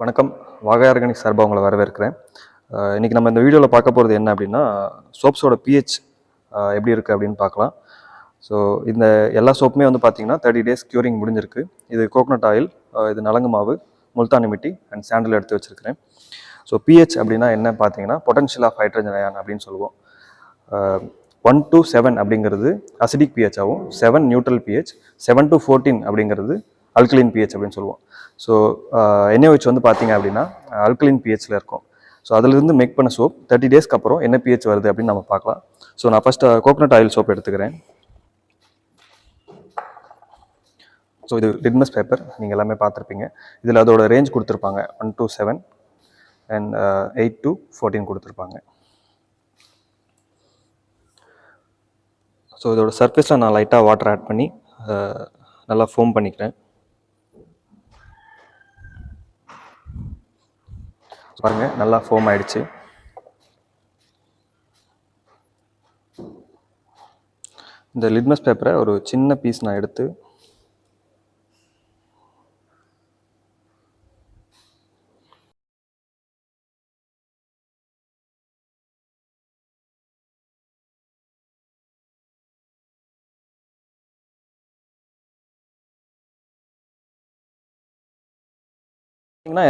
வணக்கம். வாகை ஆர்கானிக் சார்பாக உங்களை வரவேற்கிறேன். இன்றைக்கி நம்ம இந்த வீடியோவில் பார்க்க போகிறது என்ன அப்படின்னா, சோப்ஸோட பிஹெச் எப்படி இருக்குது அப்படின்னு பார்க்கலாம். ஸோ இந்த எல்லா சோப்புமே வந்து பார்த்திங்கன்னா 30 days க்யூரிங் முடிஞ்சிருக்கு. இது கோகனட் ஆயில், இது நலங்கு மாவு, முல்தானி மிட்டி அண்ட் சாண்டில் எடுத்து வச்சுருக்கிறேன். ஸோ பிஹெச் அப்படின்னா என்ன பார்த்தீங்கன்னா, பொட்டன்ஷியல் ஆஃப் ஹைட்ரஜன் அயான் அப்படின்னு சொல்லுவோம். 1 to 7 அப்படிங்கிறது அசிடிக் பிஹெச் ஆகும், 7 நியூட்ரல் பிஹெச், 7 to 14 அப்படிங்கிறது அல்கலின் பிஹெச் அப்படின்னு சொல்லுவோம். ஸோ NaOH வந்து பார்த்தீங்க அப்படின்னா அல்கலின் பிஹெச்சில் இருக்கும். ஸோ அதிலிருந்து மேக் பண்ண சோப் 30 daysக்கு அப்புறம் என்ன பிஹெச் வருது அப்படின்னு நம்ம பார்க்கலாம். ஸோ நான் ஃபஸ்ட்டு கோகனட் ஆயில் சோப் எடுத்துக்கிறேன். ஸோ இது லிட்மஸ் பேப்பர், நீங்கள் எல்லாமே பார்த்துருப்பீங்க. இதில் அதோட ரேஞ்ச் கொடுத்துருப்பாங்க, 1 to 7 அண்ட் 8 to 14 கொடுத்துருப்பாங்க. ஸோ இதோட சர்ஃபேஸில் நான் லைட்டாக வாட்டர் ஆட் பண்ணி நல்லா ஃபோம் பண்ணிக்கிறேன். பாருங்க, நல்லா ஃபோம் ஆயிடுச்சு. இந்த லிட்மஸ் பேப்பரை ஒரு சின்ன பீஸ் நான் எடுத்து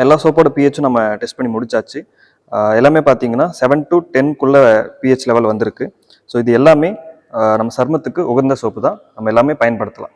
எல்லா சோப்போட பிஹெச்சும் நம்ம டெஸ்ட் பண்ணி முடிச்சாச்சு. எல்லாமே பார்த்தீங்கன்னா 7 to 10 பிஹெச் லெவல் வந்திருக்கு. ஸோ இது எல்லாமே நம்ம சருமத்துக்கு உகந்த சோப்பு தான், நம்ம எல்லாமே பயன்படுத்தலாம்.